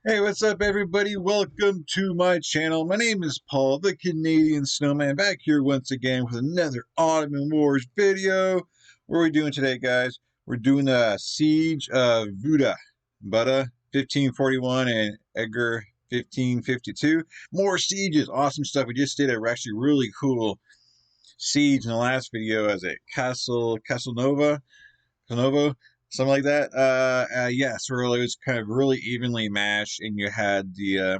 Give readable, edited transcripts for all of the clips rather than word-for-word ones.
Hey, what's up, everybody? Welcome to my channel. My name is Paul, the Canadian Snowman, back here once again with another Ottoman Wars video. What are we doing today, guys? We're doing the siege of Buda 1541 and Eger 1552. More sieges, awesome stuff. We just did a actually really cool siege in the last video as a Castelnovo, something like that. Yeah, so it was kind of really evenly matched, and you had the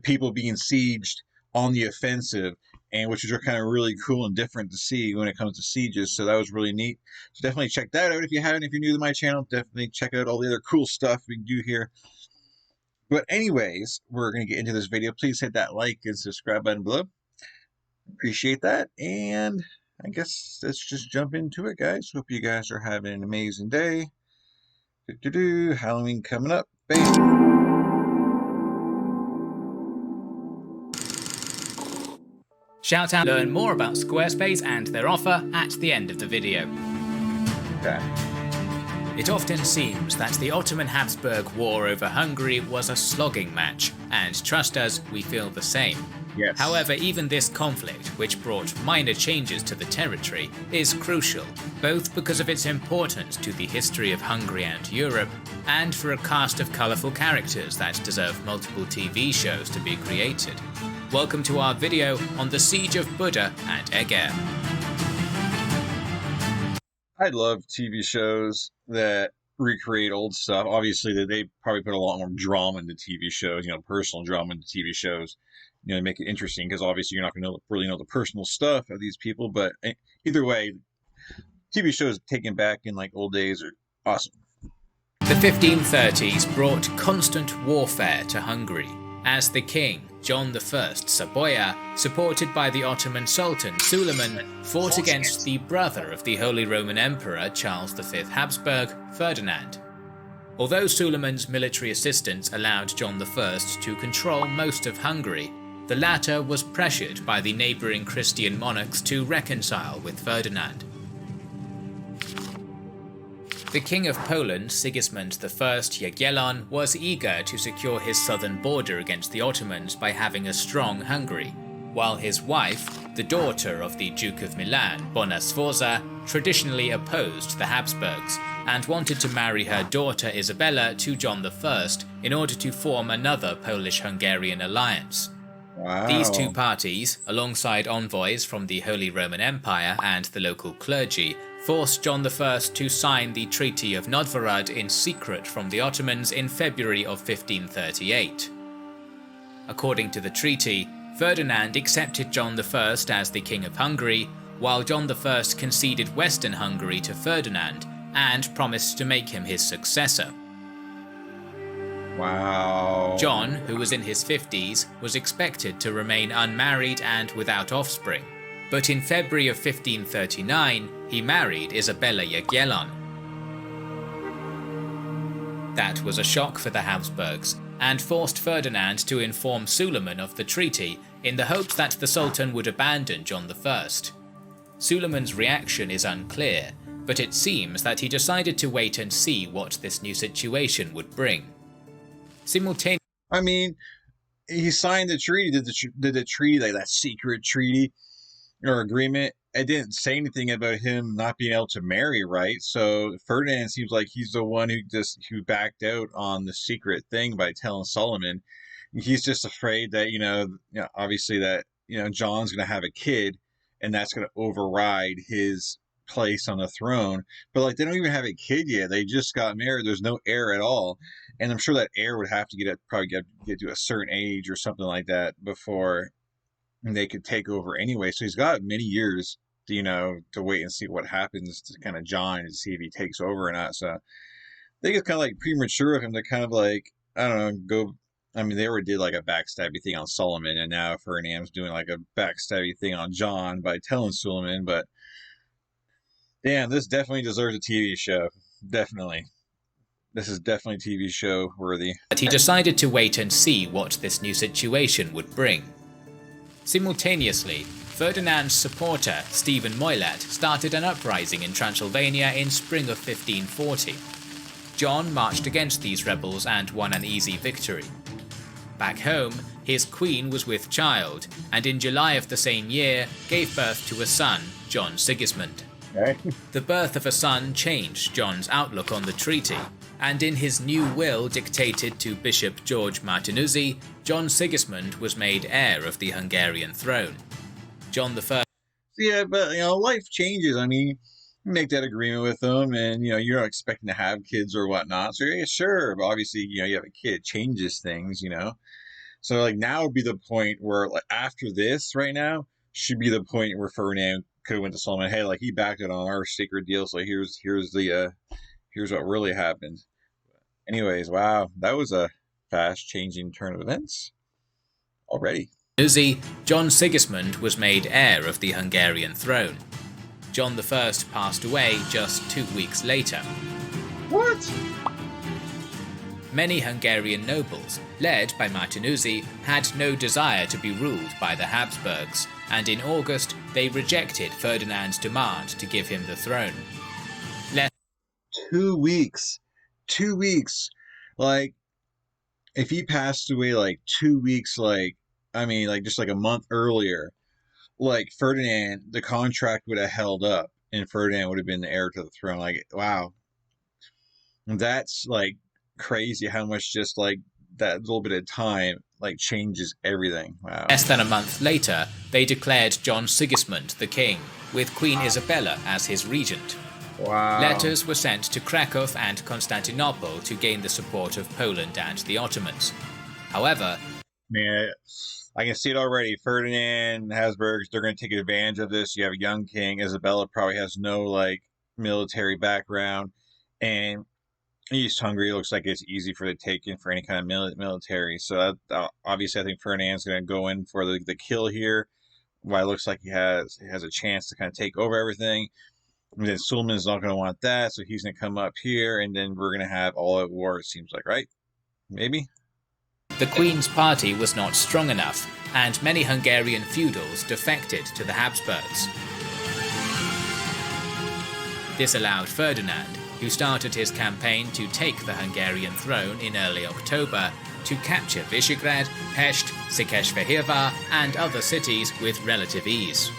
people being sieged on the offensive, and which are kind of really cool and different to see when it comes to sieges. So that was really neat. So definitely check that out if you haven't. If you're new to my channel, definitely check out all the other cool stuff we do here. But anyways, we're gonna get into this video. Please hit that like and subscribe button below. Appreciate that, and I guess let's just jump into it, guys. Hope you guys are having an amazing day. Halloween coming up. Bam. Shout out, learn more about Squarespace and their offer at the end of the video. Okay. It often seems that the Ottoman-Habsburg war over Hungary was a slogging match, and trust us, we feel the same. Yes. However, even this conflict, which brought minor changes to the territory, is crucial, both because of its importance to the history of Hungary and Europe, and for a cast of colourful characters that deserve multiple TV shows to be created. Welcome to our video on the Siege of Buda and Eger. I love TV shows that recreate old stuff. Obviously, they probably put a lot more drama into TV shows, personal drama into TV shows, to make it interesting, because obviously you're not going to really know the personal stuff of these people. But either way, TV shows taken back in like old days are awesome. The 1530s brought constant warfare to Hungary, as the king, John I Saboya, supported by the Ottoman Sultan Suleiman, fought against the brother of the Holy Roman Emperor Charles V Habsburg, Ferdinand. Although Suleiman's military assistance allowed John I to control most of Hungary, the latter was pressured by the neighbouring Christian monarchs to reconcile with Ferdinand. The King of Poland, Sigismund I Jagiellon, was eager to secure his southern border against the Ottomans by having a strong Hungary, while his wife, the daughter of the Duke of Milan, Bona Sforza, traditionally opposed the Habsburgs, and wanted to marry her daughter Isabella to John I in order to form another Polish-Hungarian alliance. Wow. These two parties, alongside envoys from the Holy Roman Empire and the local clergy, forced John I to sign the Treaty of Novgorod in secret from the Ottomans in February of 1538. According to the treaty, Ferdinand accepted John I as the King of Hungary, while John I conceded Western Hungary to Ferdinand and promised to make him his successor. Wow. John, who was in his 50s, was expected to remain unmarried and without offspring, but in February of 1539, he married Isabella Jagiellon. That was a shock for the Habsburgs, and forced Ferdinand to inform Suleiman of the treaty in the hopes that the Sultan would abandon John I. Suleiman's reaction is unclear, but it seems that he decided to wait and see what this new situation would bring. Simultaneously, I mean, he signed the treaty, did the treaty, like that secret treaty or agreement. It didn't say anything about him not being able to marry, right? So Ferdinand seems like he's the one who backed out on the secret thing by telling Solomon. He's just afraid that obviously that John's going to have a kid, and that's going to override his place on the throne. But like, they don't even have a kid yet. They just got married. There's no heir at all, and I'm sure that heir would have to get to a certain age or something like that before they could take over anyway. So he's got many years to wait and see what happens to kind of John and see if he takes over or not. So I think it's kind of like premature of him to kind of like, I don't know, go. I mean, they already did like a backstabby thing on Solomon, and now Ferdinand's doing like a backstabby thing on John by telling Suleiman. But damn, this definitely deserves a TV show. Definitely. This is definitely TV show worthy. But he decided to wait and see what this new situation would bring. Simultaneously, Ferdinand's supporter, Stephen Moylat, started an uprising in Transylvania in spring of 1540. John marched against these rebels and won an easy victory. Back home, his queen was with child, and in July of the same year gave birth to a son, John Sigismund. Okay. The birth of a son changed John's outlook on the treaty, and in his new will dictated to Bishop George Martinuzzi, John Sigismund was made heir of the Hungarian throne. John I. Yeah, but life changes. I mean, you make that agreement with them, and you're not expecting to have kids or whatnot. So yeah, sure, but obviously, you have a kid, it changes things. So like now would be the point where like after this, right now, should be the point where Ferdinand could have went to Solomon. Hey, like he backed it on our secret deal. So here's what really happened. Anyways, wow, that was a fast changing turn of events already. John Sigismund was made heir of the Hungarian throne. John I passed away just 2 weeks later. What? Many Hungarian nobles, led by Martinuzzi, had no desire to be ruled by the Habsburgs, and in August they rejected Ferdinand's demand to give him the throne. 2 weeks. 2 weeks. Like, if he passed away like 2 weeks, just like a month earlier, like Ferdinand, the contract would have held up and Ferdinand would have been the heir to the throne. Like, wow. That's like crazy how much just like that little bit of time like changes everything. Wow. Less than a month later, they declared John Sigismund the king, with Queen Isabella as his regent. Wow. Letters were sent to Krakow and Constantinople to gain the support of Poland and the Ottomans. However, man, I can see it already. Ferdinand, Habsburgs, they're going to take advantage of this. You have a young king. Isabella probably has no like military background, and East Hungary looks like it's easy for the taking for any kind of military. So obviously, I think Ferdinand's going to go in for the kill here. Why it looks like he has a chance to kind of take over everything. And then Suleiman's not going to want that, so he's going to come up here, and then we're going to have all at war. It seems like, right? Maybe. The Queen's party was not strong enough, and many Hungarian feudals defected to the Habsburgs. This allowed Ferdinand, who started his campaign to take the Hungarian throne in early October, to capture Visegrad, Pest, Székesfehérvár, and other cities with relative ease.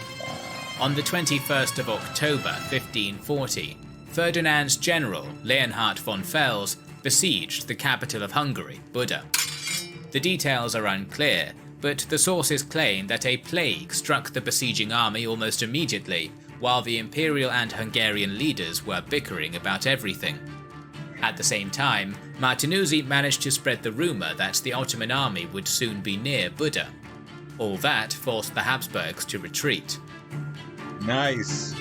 On the 21st of October 1540, Ferdinand's general, Leonhard von Fels, besieged the capital of Hungary, Buda. The details are unclear, but the sources claim that a plague struck the besieging army almost immediately, while the imperial and Hungarian leaders were bickering about everything. At the same time, Martinuzzi managed to spread the rumour that the Ottoman army would soon be near Buda. All that forced the Habsburgs to retreat. Nice.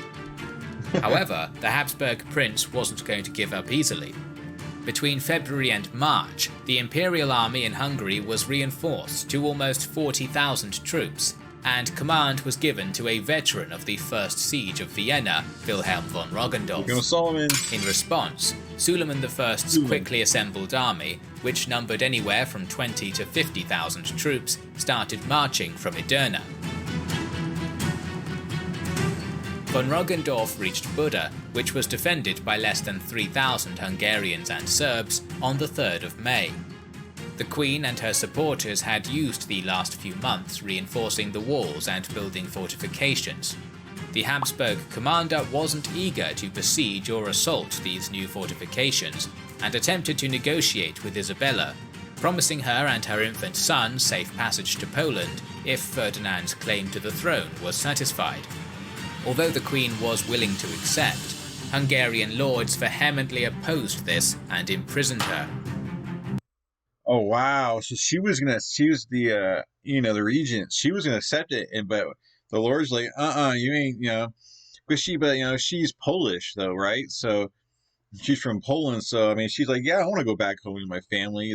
However, the Habsburg prince wasn't going to give up easily. Between February and March, the imperial army in Hungary was reinforced to almost 40,000 troops, and command was given to a veteran of the First Siege of Vienna, Wilhelm von Roggendorf. In response, Suleiman I's quickly assembled army, which numbered anywhere from 20 to 50,000 troops, started marching from Edirne. Von Roggendorf reached Buda, which was defended by less than 3,000 Hungarians and Serbs, on the 3rd of May. The Queen and her supporters had used the last few months reinforcing the walls and building fortifications. The Habsburg commander wasn't eager to besiege or assault these new fortifications, and attempted to negotiate with Isabella, promising her and her infant son safe passage to Poland if Ferdinand's claim to the throne was satisfied. Although the Queen was willing to accept, Hungarian lords vehemently opposed this and imprisoned her. Oh wow! So she was the the regent. She was gonna accept it, but the Lord's like, you ain't, but she's Polish though, right? So she's from Poland. So I mean, she's like, yeah, I want to go back home to my family.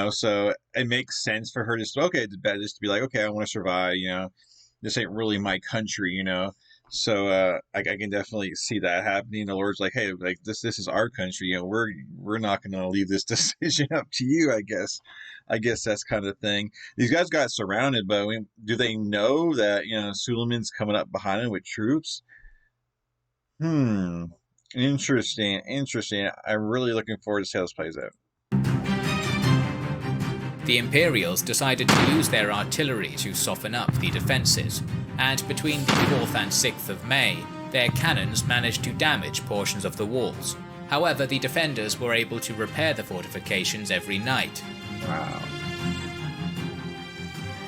So it makes sense for her just to be like, okay, I want to survive. This ain't really my country. So I can definitely see that happening. The Lord's like, hey, like this is our country. We're not going to leave this decision up to you. I guess that's kind of thing. These guys got surrounded, but do they know that Suleiman's coming up behind them with troops? Interesting, interesting. I'm really looking forward to see how this plays out. The Imperials decided to use their artillery to soften up the defences, and between the 4th and 6th of May, their cannons managed to damage portions of the walls. However, the defenders were able to repair the fortifications every night. Wow.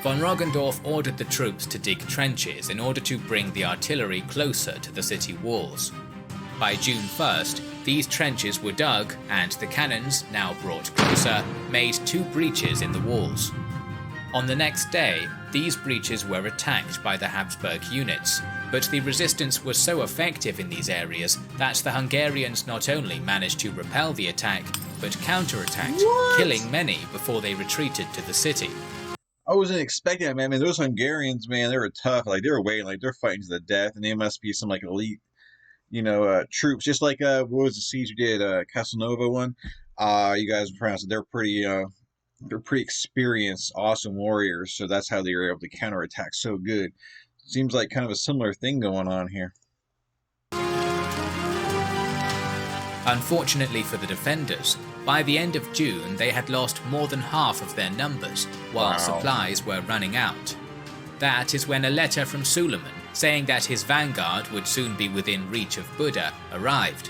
Von Roggendorf ordered the troops to dig trenches in order to bring the artillery closer to the city walls. By June 1st, these trenches were dug, and the cannons, now brought closer, made 2 breaches in the walls. On the next day, these breaches were attacked by the Habsburg units, but the resistance was so effective in these areas that the Hungarians not only managed to repel the attack, but counterattacked, killing many before they retreated to the city. I wasn't expecting that, man. I mean, those Hungarians, man, they were tough. Like, they were waiting, like, they're fighting to the death, and they must be some, like, elite, troops. Just like, what was the siege you did, Casanova one? You guys pronounced it. They're pretty experienced, awesome warriors, so that's how they were able to counterattack so good. Seems like kind of a similar thing going on here. Unfortunately for the defenders, by the end of June they had lost more than half of their numbers, while supplies were running out. That is when a letter from Suleiman, saying that his vanguard would soon be within reach of Buda, arrived.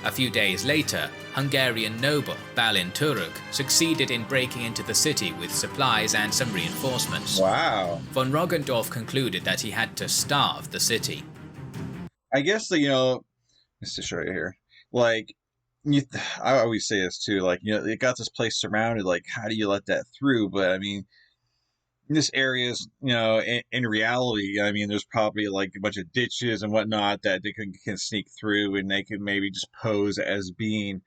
A few days later, Hungarian noble Balin Turuk succeeded in breaking into the city with supplies and some reinforcements. Wow. Von Roggendorf concluded that he had to starve the city. I guess, just to show you here, like, I always say this too, like, it got this place surrounded, like, how do you let that through? But, I mean, this area is, in reality, I mean, there's probably like a bunch of ditches and whatnot that they can sneak through, and they could maybe just pose as being,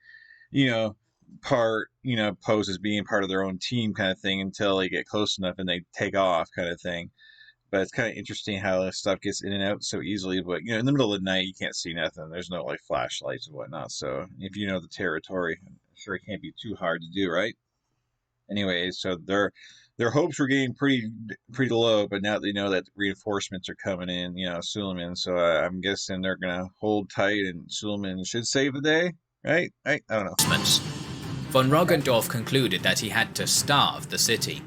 pose as being part of their own team kind of thing until they get close enough and they take off kind of thing. But it's kind of interesting how this stuff gets in and out so easily. But, in the middle of the night, you can't see nothing. There's no, like, flashlights and whatnot. So if you know the territory, I'm sure it can't be too hard to do, right? Anyway, so their hopes were getting pretty low, but now they know that reinforcements are coming in, Suleiman. So I'm guessing they're going to hold tight, and Suleiman should save the day, right? I don't know. Von Roggendorf concluded that he had to starve the city.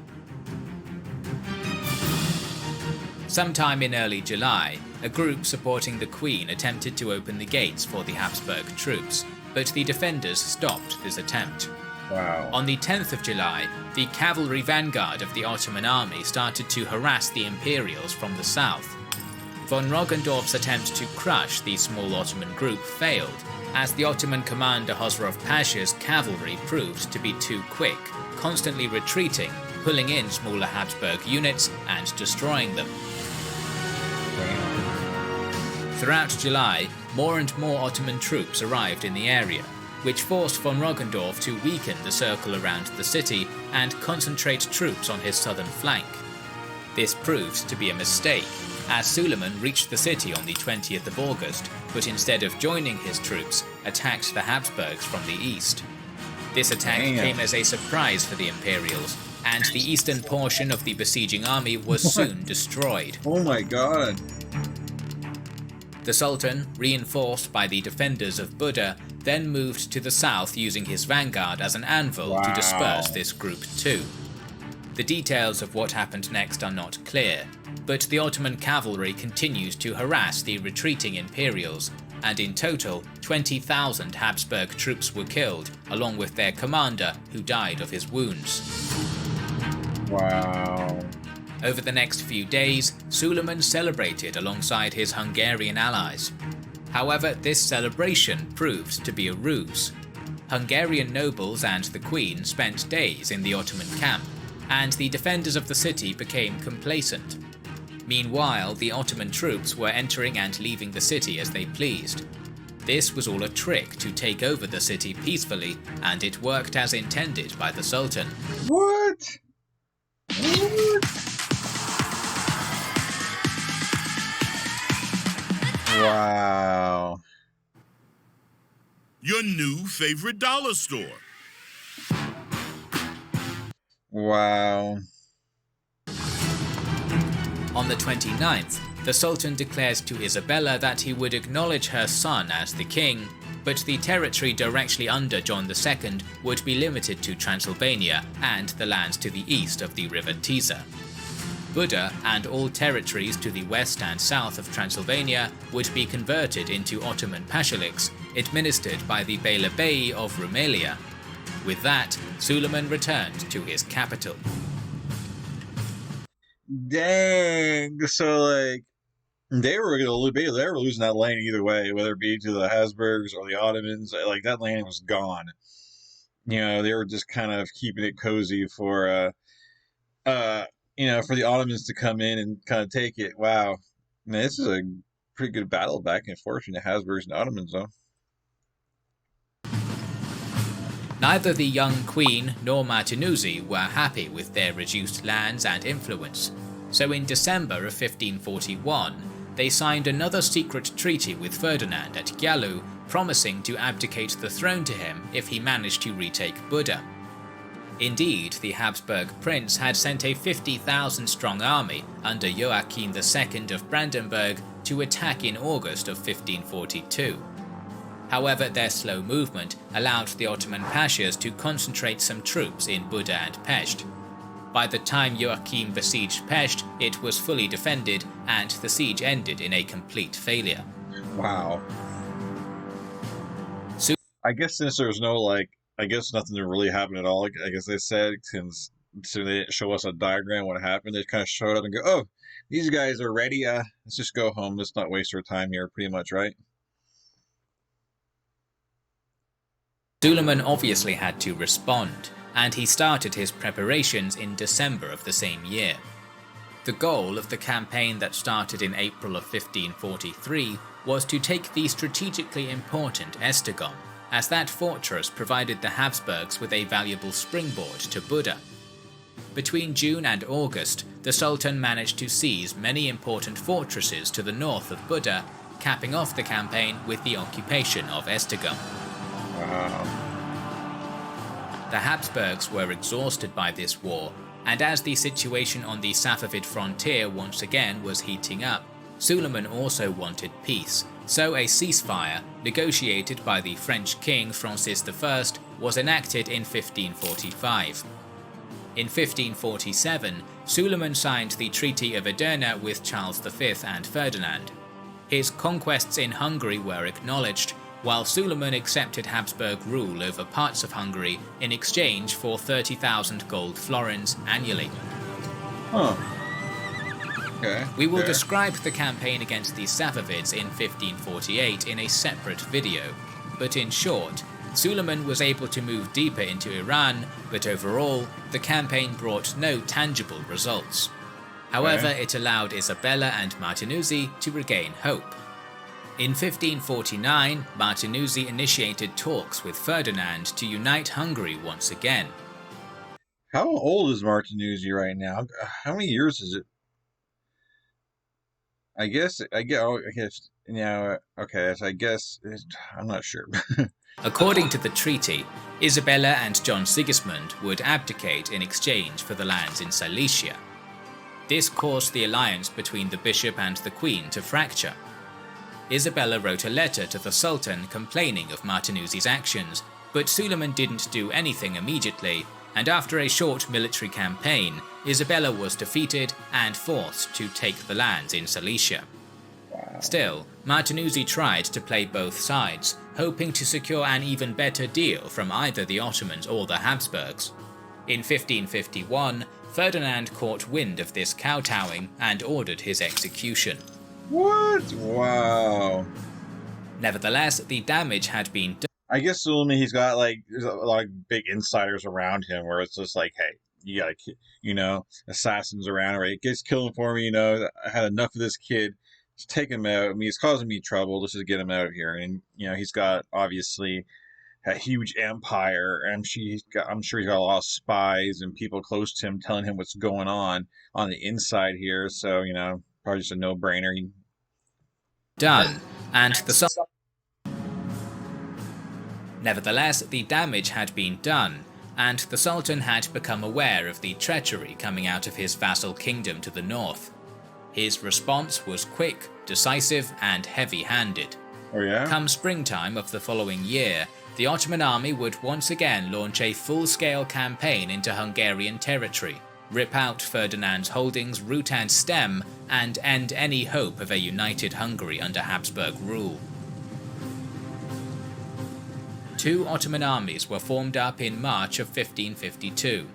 Sometime in early July, a group supporting the Queen attempted to open the gates for the Habsburg troops, but the defenders stopped this attempt. Wow. On the 10th of July, the cavalry vanguard of the Ottoman army started to harass the Imperials from the south. Von Roggendorf's attempt to crush the small Ottoman group failed, as the Ottoman commander Hosrov Pasha's cavalry proved to be too quick, constantly retreating, pulling in smaller Habsburg units and destroying them. Throughout July, more and more Ottoman troops arrived in the area, which forced von Roggendorf to weaken the circle around the city and concentrate troops on his southern flank. This proved to be a mistake, as Suleiman reached the city on the 20th of August, but instead of joining his troops, attacked the Habsburgs from the east. This attack came as a surprise for the Imperials, and the eastern portion of the besieging army was soon destroyed. Oh my god. The Sultan, reinforced by the defenders of Buda, then moved to the south using his vanguard as an anvil to disperse this group too. The details of what happened next are not clear, but the Ottoman cavalry continued to harass the retreating Imperials, and in total, 20,000 Habsburg troops were killed, along with their commander, who died of his wounds. Wow. Over the next few days, Suleiman celebrated alongside his Hungarian allies. However, this celebration proved to be a ruse. Hungarian nobles and the Queen spent days in the Ottoman camp, and the defenders of the city became complacent. Meanwhile, the Ottoman troops were entering and leaving the city as they pleased. This was all a trick to take over the city peacefully, and it worked as intended by the Sultan. What? Wow. Your new favorite dollar store. Wow. On the 29th, the Sultan declared to Isabella that he would acknowledge her son as the king, but the territory directly under John II would be limited to Transylvania and the lands to the east of the river Tisza. Buda and all territories to the west and south of Transylvania would be converted into Ottoman pashaliks, administered by the Beylerbey of Rumelia. With that, Suleiman returned to his capital. Dang! So like they were losing that land either way, whether it be to the Habsburgs or the Ottomans. Like that land was gone. They were just kind of keeping it cozy for for the Ottomans to come in and kind of take it. Wow, man, this is a pretty good battle back and forth between the Habsburgs and Ottomans, though. Neither the young queen nor Martinuzzi were happy with their reduced lands and influence, so in December of 1541, they signed another secret treaty with Ferdinand at Gyalu, promising to abdicate the throne to him if he managed to retake Buda. Indeed, the Habsburg prince had sent a 50,000-strong army under Joachim II of Brandenburg to attack in August of 1542. However, their slow movement allowed the Ottoman pashas to concentrate some troops in Buda and Pest. By the time Joachim besieged Pest, it was fully defended, and the siege ended in a complete failure. Wow. I guess since there's nothing to really happen at all. I guess they said, since they didn't show us a diagram what happened, they kind of showed up and go, "Oh, these guys are ready. Let's just go home. Let's not waste our time here." Pretty much, right? Suleiman obviously had to respond, and he started his preparations in December of the same year. The goal of the campaign that started in April of 1543 was to take the strategically important Esztergom, as that fortress provided the Habsburgs with a valuable springboard to Buda. Between June and August, the Sultan managed to seize many important fortresses to the north of Buda, capping off the campaign with the occupation of Esztergom. Wow. The Habsburgs were exhausted by this war, and as the situation on the Safavid frontier once again was heating up, Suleiman also wanted peace, so a ceasefire, negotiated by the French king Francis I, was enacted in 1545. In 1547, Suleiman signed the Treaty of Edirne with Charles V and Ferdinand. His conquests in Hungary were acknowledged, while Suleiman accepted Habsburg rule over parts of Hungary in exchange for 30,000 gold florins annually. Huh. Okay. We will describe the campaign against the Safavids in 1548 in a separate video, but in short, Suleiman was able to move deeper into Iran, but overall, the campaign brought no tangible results. However, it allowed Isabella and Martinuzzi to regain hope. In 1549, Martinuzzi initiated talks with Ferdinand to unite Hungary once again. How old is Martinuzzi right now? How many years is it? I guess, I'm not sure. According to the treaty, Isabella and John Sigismund would abdicate in exchange for the lands in Silesia. This caused the alliance between the bishop and the queen to fracture. Isabella wrote a letter to the Sultan complaining of Martinuzzi's actions, but Suleiman didn't do anything immediately, and after a short military campaign, Isabella was defeated and forced to take the lands in Silesia. Still, Martinuzzi tried to play both sides, hoping to secure an even better deal from either the Ottomans or the Habsburgs. In 1551, Ferdinand caught wind of this kowtowing and ordered his execution. What? Wow. Nevertheless, the damage had been done. I guess Suleiman, he's got there's a lot of big insiders around him where it's just like, hey, you got, assassins around, right? Kids killing for me, I had enough of this kid. Just take him out. I mean, he's causing me trouble. Let's just get him out of here. And, he's got, obviously, a huge empire. I'm sure he's got a lot of spies and people close to him telling him what's going on the inside here. So, probably just a no-brainer. Done, and Nevertheless, the damage had been done, and the Sultan had become aware of the treachery coming out of his vassal kingdom to the north. His response was quick, decisive, and heavy-handed. Oh yeah? Come springtime of the following year, the Ottoman army would once again launch a full-scale campaign into Hungarian territory, rip out Ferdinand's holdings root and stem, and end any hope of a united Hungary under Habsburg rule. Two Ottoman armies were formed up in March of 1552.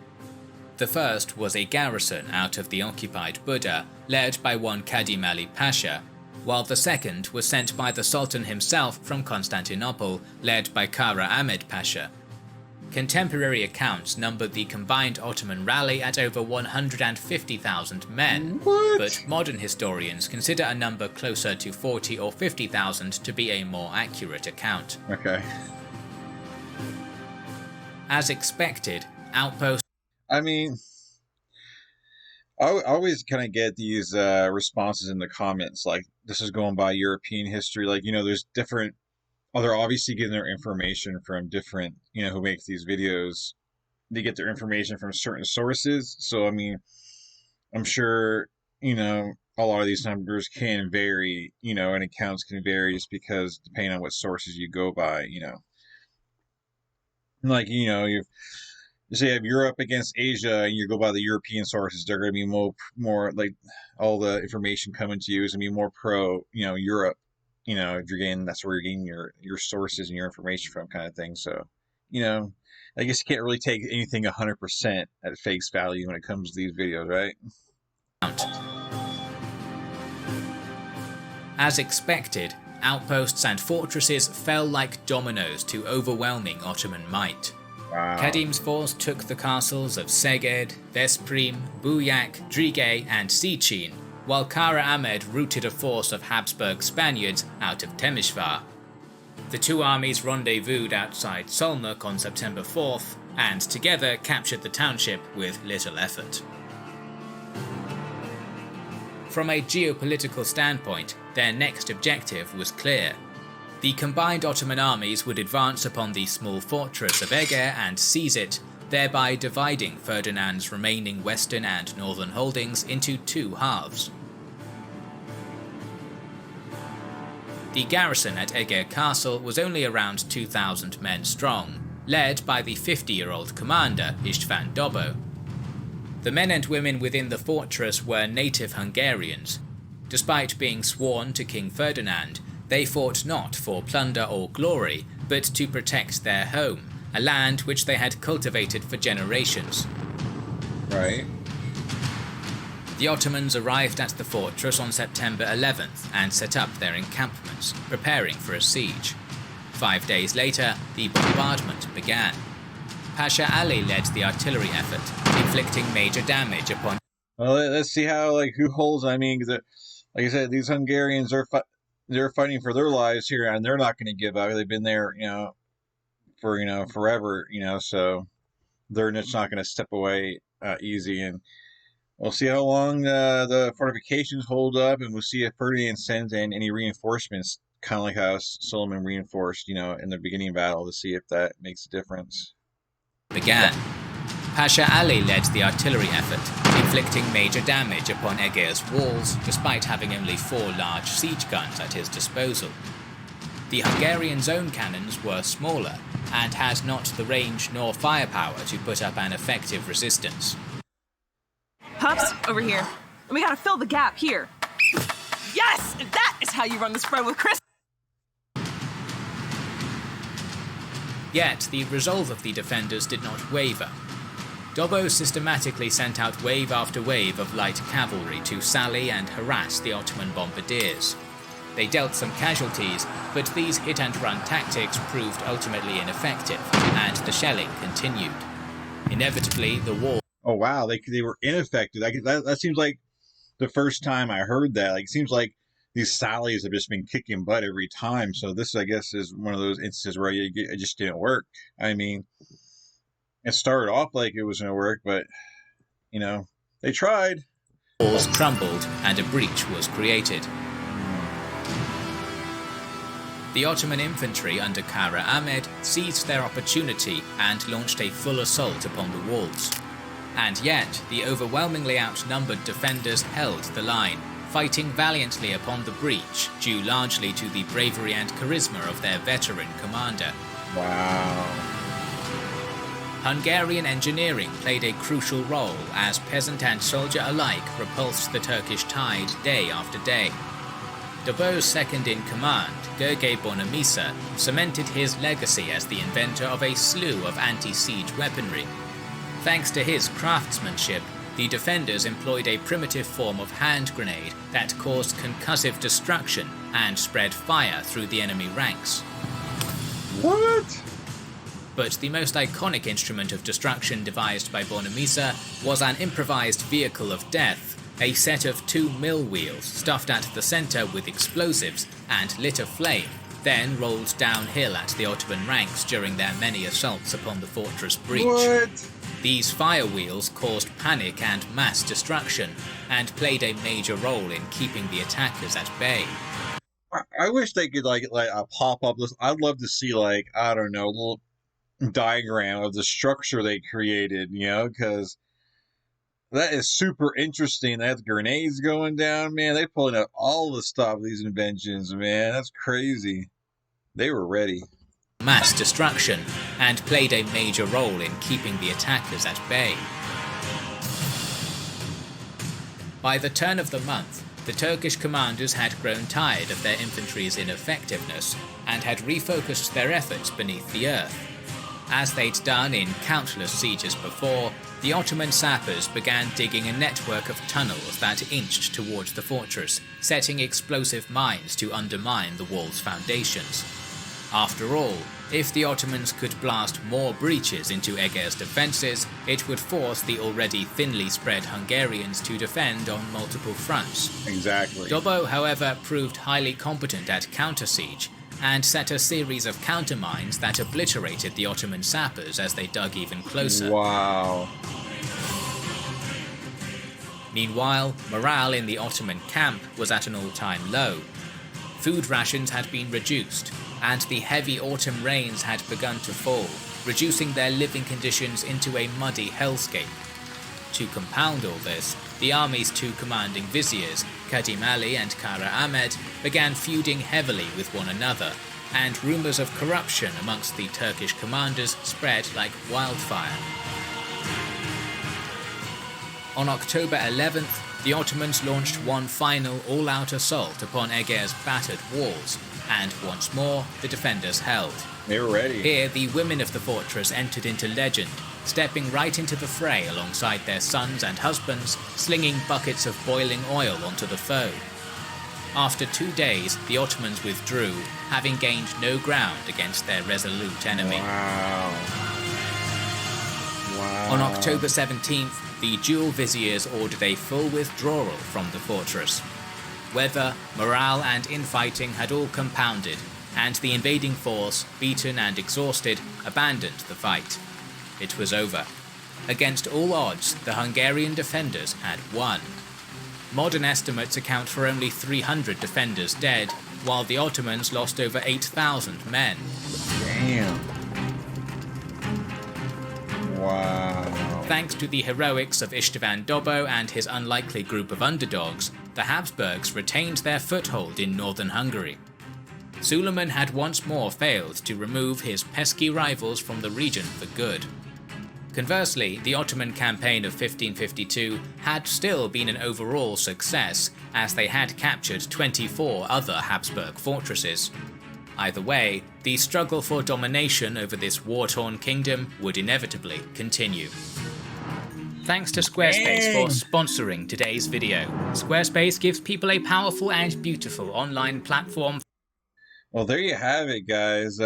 The first was a garrison out of the occupied Buda, led by one Kadim Ali Pasha, while the second was sent by the Sultan himself from Constantinople, led by Kara Ahmed Pasha. Contemporary accounts numbered the combined Ottoman rally at over 150,000 men, but modern historians consider a number closer to 40 or 50,000 to be a more accurate account. Okay. As expected, outposts... I mean, I always kind of get these responses in the comments, like, this is going by European history. Like, there's different... Oh, they're obviously getting their information from different, who make these videos. They get their information from certain sources. So, I mean, I'm sure, a lot of these numbers can vary, and accounts can vary just because depending on what sources you go by, Like, you say you have Europe against Asia and you go by the European sources, they're going to be more like all the information coming to you is going to be more pro, Europe. If you're getting, that's where you're getting your sources and your information from, kind of thing. So, I guess you can't really take anything 100% at face value when it comes to these videos, right? As expected, outposts and fortresses fell like dominoes to overwhelming Ottoman might. Wow. Kadim's force took the castles of Szeged, Veszprém, Buják, Drige, and Széchenyi, while Kara Ahmed routed a force of Habsburg Spaniards out of Temesvar. The two armies rendezvoused outside Szolnok on September 4th, and together captured the township with little effort. From a geopolitical standpoint, their next objective was clear. The combined Ottoman armies would advance upon the small fortress of Eger and seize it, thereby dividing Ferdinand's remaining western and northern holdings into two halves. The garrison at Eger Castle was only around 2,000 men strong, led by the 50-year-old commander István Dobó. The men and women within the fortress were native Hungarians. Despite being sworn to King Ferdinand, they fought not for plunder or glory, but to protect their home, a land which they had cultivated for generations. Right. The Ottomans arrived at the fortress on September 11th and set up their encampments, preparing for a siege. 5 days later, the bombardment began. Pasha Ali led the artillery effort, inflicting major damage upon... Well, let's see how, who holds... I mean, like I said, these Hungarians they're fighting for their lives here, and they're not going to give up. They've been there, for, forever, so they're just not going to step away easy. And we'll see how long the fortifications hold up, and we'll see if Ferdinand sends in any reinforcements, kind of like how Suleiman reinforced, in the beginning battle, to see if that makes a difference. Began. Pasha Ali led the artillery effort, inflicting major damage upon Eger's walls, despite having only 4 large siege guns at his disposal. The Hungarians' own cannons were smaller, and had not the range nor firepower to put up an effective resistance. Pups, over here. And we gotta fill the gap here. Yes! That is how you run the spread with Chris! Yet, the resolve of the defenders did not waver. Dobó systematically sent out wave after wave of light cavalry to sally and harass the Ottoman bombardiers. They dealt some casualties, but these hit-and-run tactics proved ultimately ineffective, and the shelling continued. Inevitably, the war... Oh, wow, they were ineffective. That seems like the first time I heard that. It seems like these sallies have just been kicking butt every time. So this, I guess, is one of those instances where it just didn't work. I mean, it started off like it was going to work, but, they tried. Walls crumbled and a breach was created. The Ottoman infantry under Kara Ahmed seized their opportunity and launched a full assault upon the walls. And yet, the overwhelmingly outnumbered defenders held the line, fighting valiantly upon the breach, due largely to the bravery and charisma of their veteran commander. Wow. Hungarian engineering played a crucial role as peasant and soldier alike repulsed the Turkish tide day after day. Dobau's second-in-command, Gergely Bonamissa, cemented his legacy as the inventor of a slew of anti-siege weaponry. Thanks to his craftsmanship, the defenders employed a primitive form of hand grenade that caused concussive destruction and spread fire through the enemy ranks. What? But the most iconic instrument of destruction devised by Bonamissa was an improvised vehicle of death, a set of 2 mill wheels stuffed at the center with explosives and lit aflame, then rolled downhill at the Ottoman ranks during their many assaults upon the fortress breach. What? These fire wheels caused panic and mass destruction, and played a major role in keeping the attackers at bay. I wish they could like pop up this. I'd love to see like, I don't know, a little diagram of the structure they created, you know, because that is super interesting. They have the grenades going down, man. They pulling out all the stuff, these inventions, man. That's crazy. They were ready. Mass destruction, and played a major role in keeping the attackers at bay. By the turn of the month, the Turkish commanders had grown tired of their infantry's ineffectiveness and had refocused their efforts beneath the earth. As they'd done in countless sieges before, the Ottoman sappers began digging a network of tunnels that inched towards the fortress, setting explosive mines to undermine the wall's foundations. After all, if the Ottomans could blast more breaches into Eger's defences, it would force the already thinly spread Hungarians to defend on multiple fronts. Exactly. Dobau, however, proved highly competent at counter-siege, and set a series of countermines that obliterated the Ottoman sappers as they dug even closer. Wow. Meanwhile, morale in the Ottoman camp was at an all-time low. Food rations had been reduced, and the heavy autumn rains had begun to fall, reducing their living conditions into a muddy hellscape. To compound all this, the army's 2 commanding viziers, Kadim Ali and Kara Ahmed, began feuding heavily with one another, and rumours of corruption amongst the Turkish commanders spread like wildfire. On October 11th, the Ottomans launched one final all-out assault upon Eger's battered walls, and once more the defenders held. They were ready. Here, the women of the fortress entered into legend, stepping right into the fray alongside their sons and husbands, slinging buckets of boiling oil onto the foe. After 2 days, the Ottomans withdrew, having gained no ground against their resolute enemy. Wow. On October 17th, the dual viziers ordered a full withdrawal from the fortress. Weather, morale and infighting had all compounded, and the invading force, beaten and exhausted, abandoned the fight. It was over. Against all odds, the Hungarian defenders had won. Modern estimates account for only 300 defenders dead, while the Ottomans lost over 8,000 men. Damn. Wow. Thanks to the heroics of István Dobó and his unlikely group of underdogs, the Habsburgs retained their foothold in northern Hungary. Suleiman had once more failed to remove his pesky rivals from the region for good. Conversely, the Ottoman campaign of 1552 had still been an overall success, as they had captured 24 other Habsburg fortresses. Either way, the struggle for domination over this war-torn kingdom would inevitably continue. Thanks to Squarespace for sponsoring today's video. Squarespace gives people a powerful and beautiful online platform. Well, there you have it, guys.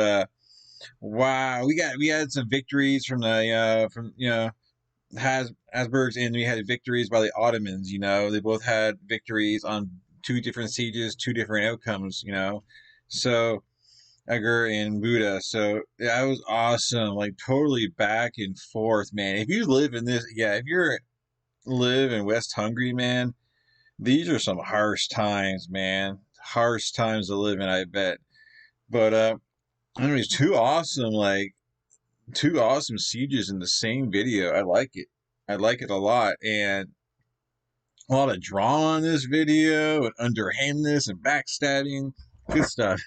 Wow, we had some victories from the Habsburgs, and we had victories by the Ottomans. You know, they both had victories on 2 different sieges, 2 different outcomes. You know, so Eger and Buda. So that was awesome. Like totally back and forth, man. If you live in this, if you live in West Hungary, man, these are some harsh times, man. Harsh times to live in, I bet. But anyways, 2 awesome sieges in the same video. I like it. I like it a lot. And A lot of drama in this video and underhandedness and backstabbing. Good stuff.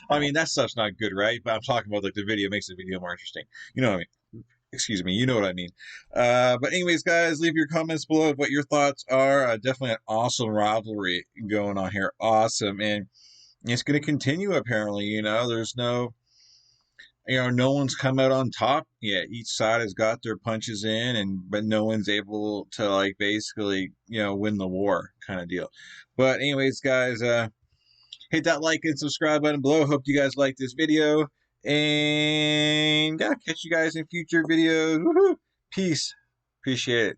I mean, that stuff's not good, right? But I'm talking about like the video makes the video more interesting. You know what I mean? Excuse me, you know what I mean. But anyways, guys, leave your comments below of what your thoughts are. Definitely an awesome rivalry going on here. Awesome. And it's going to continue, apparently. There's no one's come out on top yet. Each side has got their punches in, but no one's able to like basically, win the war kind of deal. But anyways, guys, hit that like and subscribe button below. Hope you guys like this video. And yeah, catch you guys in future videos. Woohoo! Peace. Appreciate it.